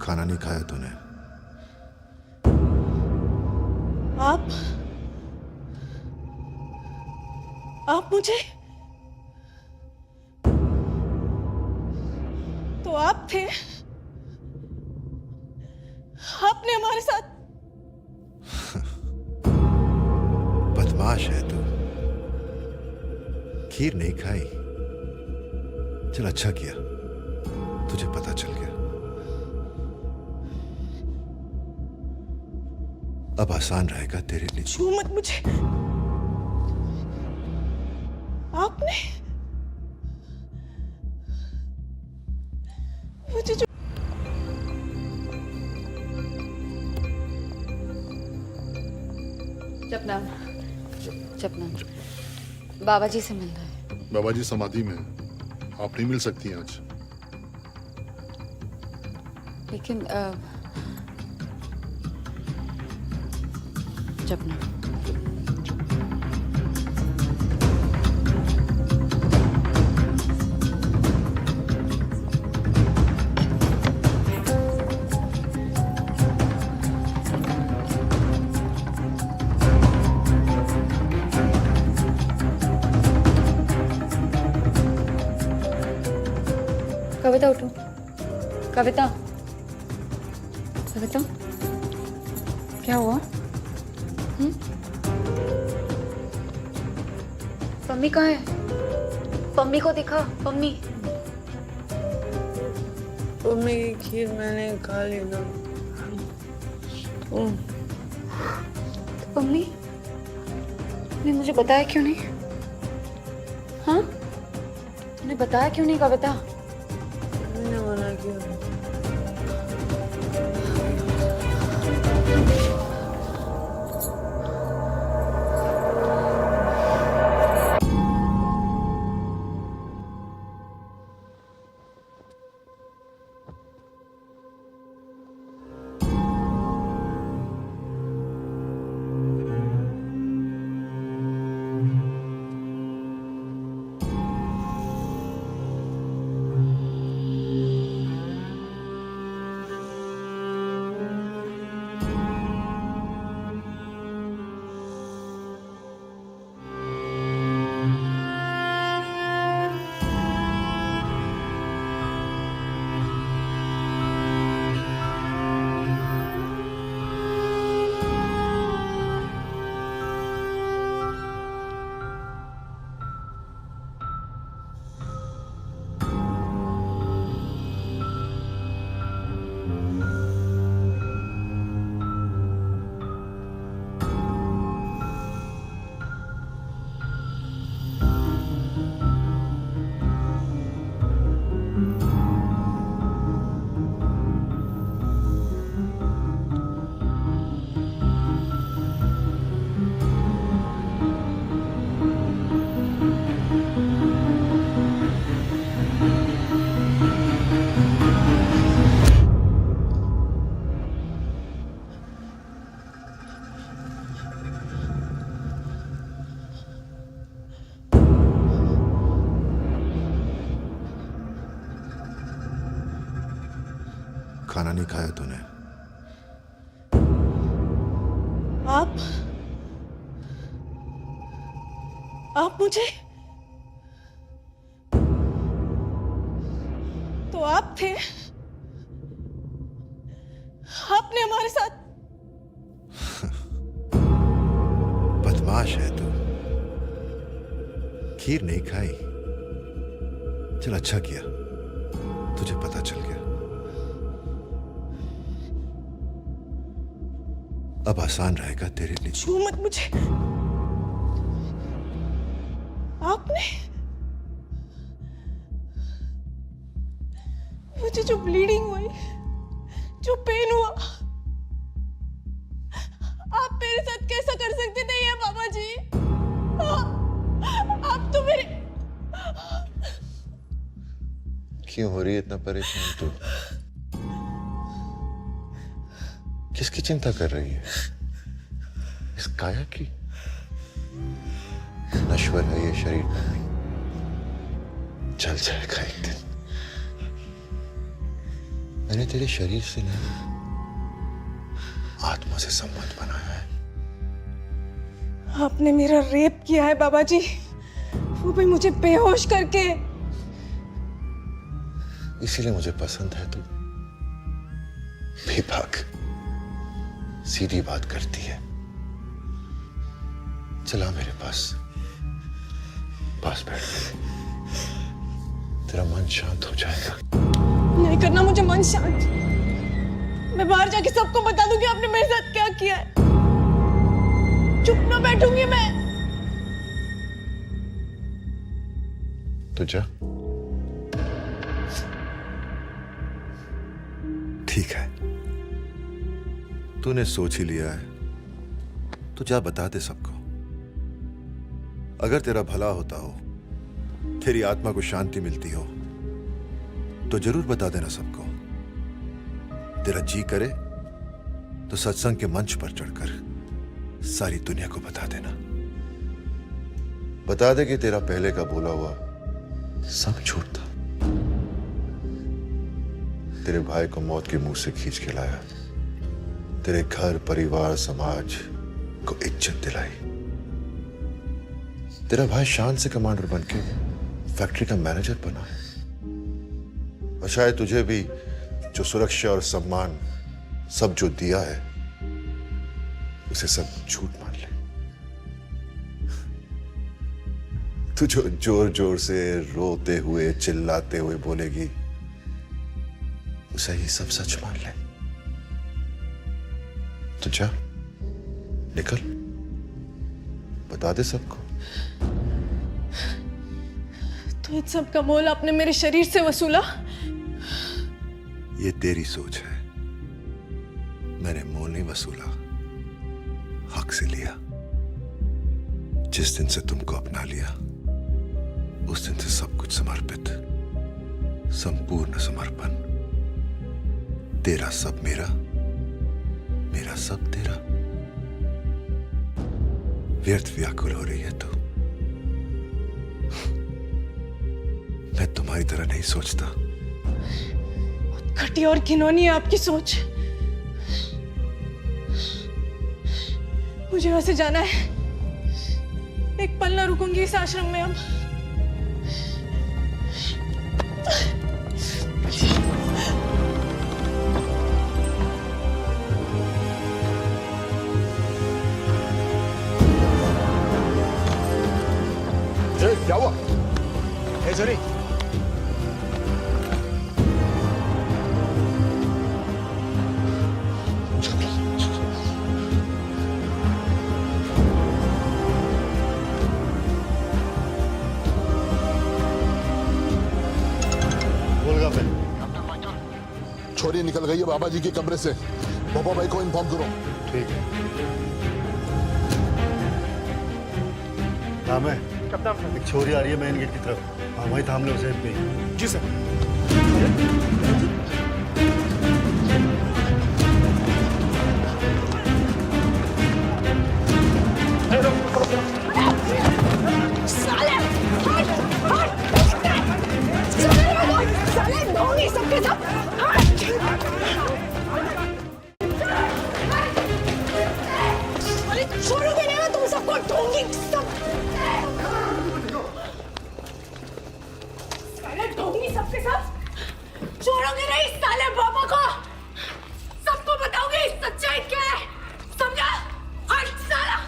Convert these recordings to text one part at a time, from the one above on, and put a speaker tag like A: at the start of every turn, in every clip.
A: खाना नहीं खाया तूने?
B: आप मुझे तो आप थे, आपने हमारे साथ।
A: बदमाश है तू। खीर नहीं खाई। चल अच्छा किया तुझे पता चल गया। अब आसान रहेगा तेरे लिए।
B: छू मत मुझे। आपने मुझे जो
C: जपना जपना बाबा जी से मिलना है।
D: बाबा जी समाधि में हैं। आप नहीं मिल सकती हैं आज।
C: लेकिन जपना कविता उठो। कविता कविता क्या हुआ? पम्मी कहाँ है? पम्मी को दिखा। पम्मी
B: मम्मी की खीर मैंने खा ली ना।
C: तो पम्मी ने मुझे बताया क्यों नहीं? हाँ, तूने बताया क्यों नहीं कविता?
B: मैंने मना किया।
A: खाना नहीं खाया तूने?
B: आप मुझे तो आप थे, आपने हमारे साथ।
A: बदमाश है तू। खीर नहीं खाई। चल अच्छा किया तुझे पता चल गया। अब आसान रहेगा तेरे लिए।
B: छू मत मुझे। आपने मुझे जो ब्लीडिंग हुई, जो पेन हुआ, आप मेरे साथ कैसा कर सकते थे ये बाबा जी? आप तो मेरे।
A: क्यों हो रही है इतना परेशान तू? किसकी चिंता कर रही है? इस काया की? नश्वर है ये शरीर में, चल जाएगा एक दिन। मैंने तेरे शरीर से नहीं, आत्मा से संबंध बनाया है।
B: आपने मेरा रेप किया है बाबा जी, वो भी मुझे बेहोश करके।
A: इसीलिए मुझे पसंद है तू बेबाक सीधी बात करती है। चला मेरे पास बैठ मेरे, तेरा मन शांत हो जाएगा।
B: नहीं करना मुझे मन शांत। मैं बाहर जाके सबको बता दूंगी आपने मेरे साथ क्या किया है। चुप ना बैठूंगी मैं।
A: तो जा। ठीक है, तूने सोच ही लिया है तो जा बता दे सबको। अगर तेरा भला होता हो, तेरी आत्मा को शांति मिलती हो, तो जरूर बता देना सबको। तेरा जी करे तो सत्संग के मंच पर चढ़कर सारी दुनिया को बता देना। बता दे कि तेरा पहले का बोला हुआ सब झूठ था। तेरे भाई को मौत के मुंह से खींच के लाया, तेरे घर परिवार समाज को इज्जत दिलाई। तेरा भाई शान से कमांडर बनके फैक्ट्री का मैनेजर बना है। और शायद तुझे भी जो सुरक्षा और सम्मान सब जो दिया है, उसे सब झूठ मान ले। तू जो जोर जोर से रोते हुए चिल्लाते हुए बोलेगी, उसे ही सब सच मान ले। तो जा, निकल, बता दे सबको।
B: तो इन सब का मोल आपने मेरे शरीर से वसूला?
A: ये तेरी सोच है, मैंने मोल नहीं वसूला, हक से लिया। जिस दिन से तुमको अपना लिया, उस दिन से सब कुछ समर्पित, संपूर्ण समर्पण। तेरा सब मेरा, मेरा सब तेरा। व्यर्थ व्याकुल हो रही है तू। मैं तुम्हारी तरह नहीं सोचता।
B: घटिया और घिनौनी है आपकी सोच। मुझे वहां से जाना है। एक पल ना रुकूंगी इस आश्रम में अब।
D: क्या हुआ?
E: सॉरी,
D: छोरी निकल गई है बाबा जी के कमरे से। बाबा भाई को इन्फॉर्म करो।
E: ठीक है। नाम है एक छोरी आ रही है मेन गेट की तरफ। हाँ, वहीं थाम लो उसे।
F: जी सर।
B: छोड़ोगे नहीं, मैं तुम सबको ढूंढूंगी सब। ढूंढूंगी सबके सब। छोड़ोगे नहीं साले बाबा को। सबको बताओगे सच्चाई क्या है, समझा? हट साला।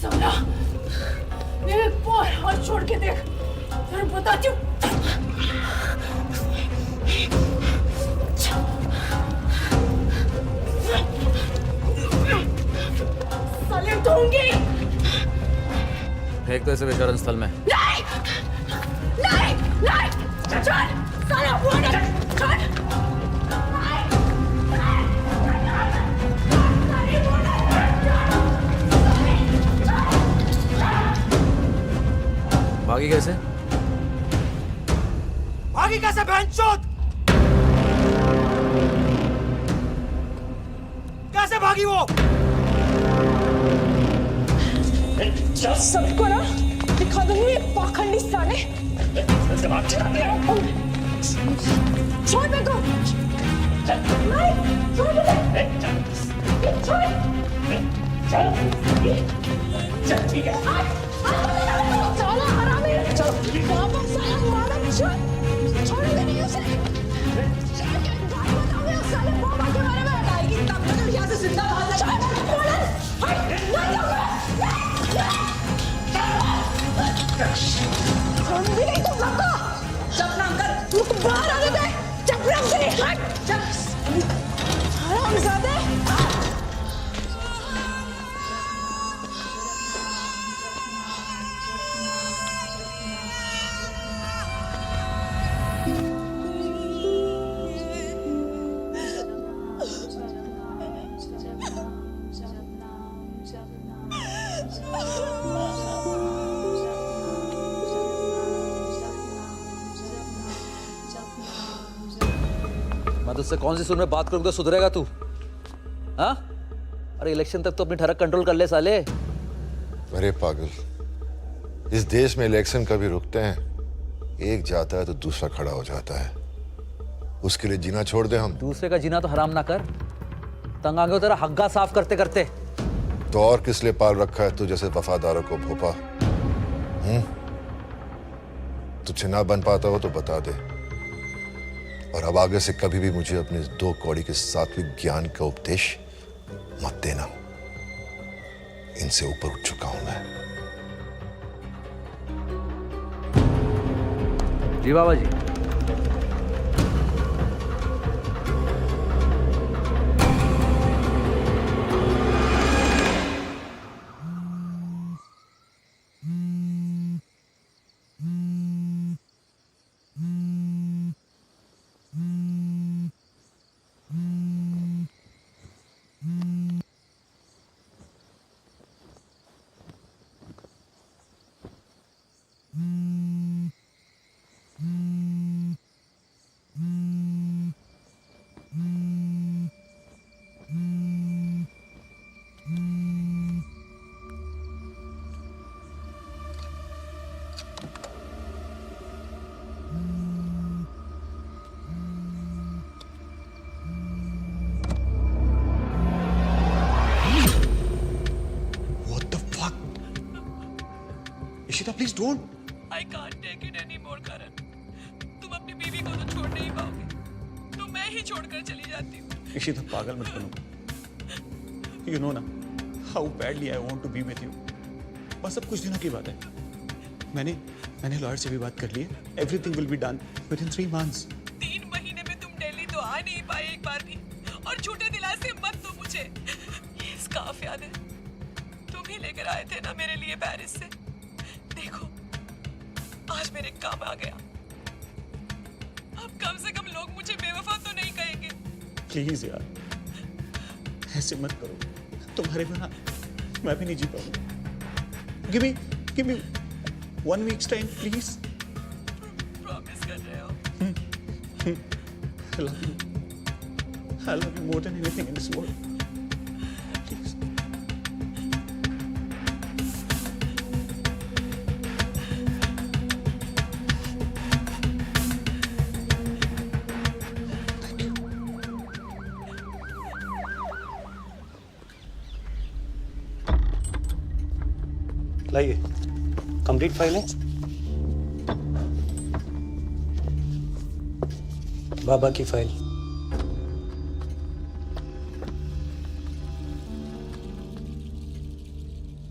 B: साला एक बार हाथ छोड़ के देख, फिर बताती हूँ। साले दूंगी।
F: फेंक दो इसे विचरण स्थल में।
B: नहीं, नहीं, नहीं, छोड़, साला हुआ ना, छोड़।
F: भागी कैसे?
G: भागी कैसे बहनचोद? कैसे भागी वो?
B: सबको ना दिखा दूंगी ये पाखंडी साले। छोड़ मेरे को। नहीं, छोड़ मुझे। छोड़। चल ठीक है। साला हरामी। बाबा साला मादर छोड़। छोड़ेंगे नहीं उसे। बात बताओगे उस साले बाबा के बारे में बताएगी तब तो यहाँ से जिंदा बाहर लगा। समझी नहीं तुम सबको? चुप ना कर। तुमको बाहर आने दे। चुप ना कर। हट। चुप। हरामजादे।
F: मैं तुझसे कौन सी सुन में बात करूंगा तो सुधरेगा तू? हाँ? अरे इलेक्शन तक तो अपनी ठरक कंट्रोल कर ले साले।
A: अरे पागल, इस देश में इलेक्शन कभी रुकते हैं? एक जाता है तो दूसरा खड़ा हो जाता है। उसके लिए जीना छोड़ दे हम।
F: दूसरे का जीना तो हराम ना कर। तंग आ गए हो तेरा हग्गा साफ करते करते।
A: तो और किस लिए पाल रखा है तू जैसे वफादारों को भोपा? तुझसे ना बन पाता हो तो बता दे, और अब आगे से कभी भी मुझे अपने 2 कौड़ी के सात्विक ज्ञान का उपदेश मत देना। इनसे ऊपर उठ चुका हूं मैं।
F: जी बाबा जी।
E: Ishita please don't.
H: I can't take it anymore, Karan. तुम अपनी बीवी को तो छोड़ नहीं पाओगे, तो मैं ही छोड़कर चली जाती हूँ।
E: इशिता पागल मत बनो। You know ना how badly I want to be with you. बस अब कुछ दिनों की बात है। मैंने लॉयर से भी बात कर ली है। Everything will be done within 3 months.
H: 3 महीने में तुम दिल्ली तो आ नहीं पाए एक बार भी, और झूठे दिलासे मत दो मुझे। ये स्कार्फ याद है? तुम ही लेकर आए थे ना मेरे लिए पेरिस से। देखो, आज मेरे काम आ गया। अब कम से कम लोग मुझे बेवफा तो नहीं कहेंगे।
E: प्लीज यार, ऐसे मत करो। तुम्हारे बिना मैं भी नहीं जी पाऊंगा। Give me 1 week's time, please.
H: Promise कर रहे हो?
E: I love you. I love you more than anything in this world. Please.
I: लाइए, कंप्लीट फाइल है। बाबा की फाइल।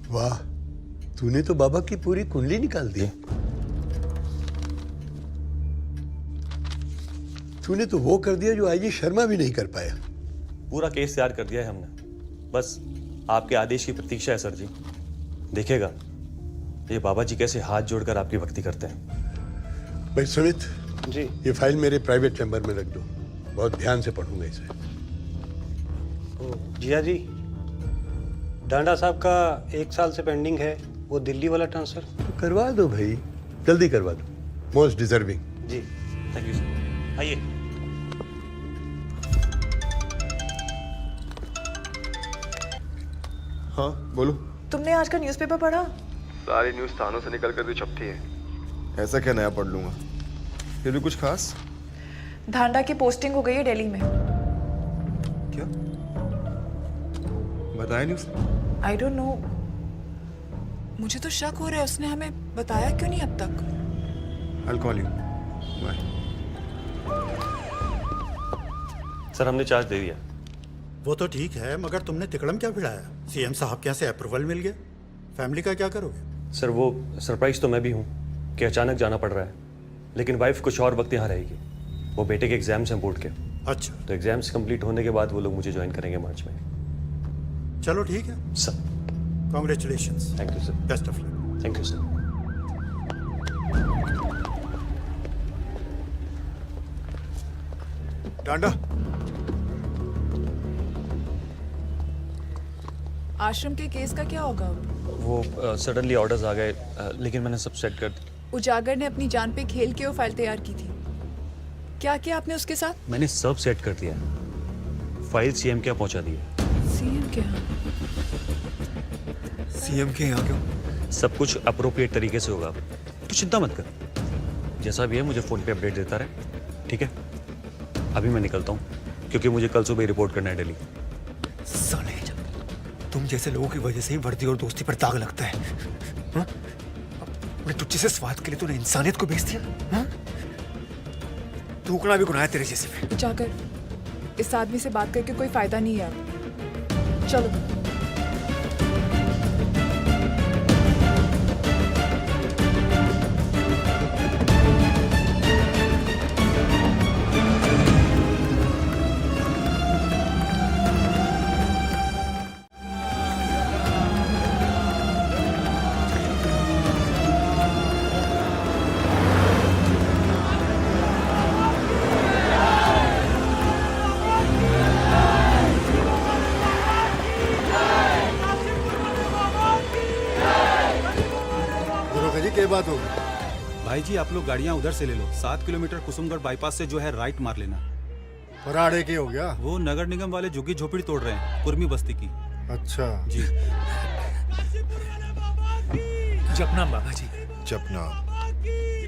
J: वाह, तूने तो बाबा की पूरी कुंडली निकाल दी। तूने तो वो कर दिया जो आईजी शर्मा भी नहीं कर पाया।
I: पूरा केस तैयार कर दिया है हमने, बस आपके आदेश की प्रतीक्षा है सर जी। देखिएगा ये बाबा जी कैसे हाथ जोड़कर आपकी भक्ति करते हैं।
J: भाई सुमित
I: जी,
J: ये फाइल मेरे प्राइवेट चैम्बर में रख दो, बहुत ध्यान से पढ़ूंगा इसे।
I: जिया जी, डांडा साहब का 1 साल से पेंडिंग है, वो दिल्ली वाला ट्रांसफर
J: तो करवा दो भाई, जल्दी करवा दो। Most deserving.
I: जी, थैंक यू सर। आइए।
D: हाँ बोलो।
H: तुमने आज का न्यूज़पेपर पढ़ा?
K: सारी न्यूज़ थानों से निकल कर भी छपती है। ऐसा क्या नया पढ़ लूंगा? फिर भी कुछ खास?
H: धांडा की पोस्टिंग हो गई है दिल्ली में।
K: क्या बताया न्यूज़?
H: आई डोंट नो, मुझे तो शक हो रहा है उसने हमें बताया क्यों नहीं अब तक।
K: I'll call you. Bye.
I: Sir हमने चार्ज दे दिया।
J: वो तो ठीक है, मगर तुमने तिकड़म क्या भिड़ाया? सीएम साहब के यहाँ से अप्रूवल मिल गया, फैमिली का क्या करोगे?
I: सर वो सरप्राइज तो मैं भी हूँ कि अचानक जाना पड़ रहा है, लेकिन वाइफ कुछ और वक्त यहाँ रहेगी। वो बेटे के एग्जाम्स हैं बोर्ड के।
J: अच्छा,
I: तो एग्जाम्स कंप्लीट होने के बाद वो लोग मुझे ज्वाइन करेंगे मार्च में।
J: चलो ठीक है
I: sir
J: congratulations,
I: thank you sir.
J: Best of luck.
I: Thank you sir.
K: डांडा,
H: आश्रम के केस का क्या होगा?
I: वो सडनली ऑर्डर्स आ गए, लेकिन मैंने सब सेट कर दी।
H: उजागर ने अपनी जान पे खेल के वो फाइल तैयार की थी। क्या किया आपने उसके साथ?
I: मैंने सब सेट कर दिया, फाइल सीएम के यहाँ पहुँचा दी है।
H: सीएम के यहाँ?
K: सीएम के यहाँ क्यों?
I: सब कुछ अप्रोप्रिएट तरीके से होगा, तो चिंता मत कर। जैसा भी है मुझे फ़ोन पे अपडेट देता रहे, ठीक है? अभी मैं निकलता हूँ क्योंकि मुझे कल सुबह रिपोर्ट करना है दिल्ली।
G: साले तुम जैसे लोगों की वजह से ही वर्दी और दोस्ती पर दाग लगता है। हाँ? अपने तुझे से स्वाद के लिए तूने इंसानियत को बेच दिया। हाँ? थूकना भी गुनाह है तेरे जैसे पे।
H: उजागर, इस आदमी से बात करके कोई फायदा नहीं है अब। चलो।
J: क्या बात होगी?
L: भाई जी आप लोग गाड़ियाँ उधर से ले लो, 7 किलोमीटर कुसुमगढ़ बाईपास से जो है राइट मार लेना।
J: पराड़े के हो गया?
L: वो नगर निगम वाले झुग्गी झोपड़ी तोड़ रहे हैं, कुर्मी बस्ती की।
J: अच्छा
L: जी।
G: जपना बाबा जी।
A: जपना।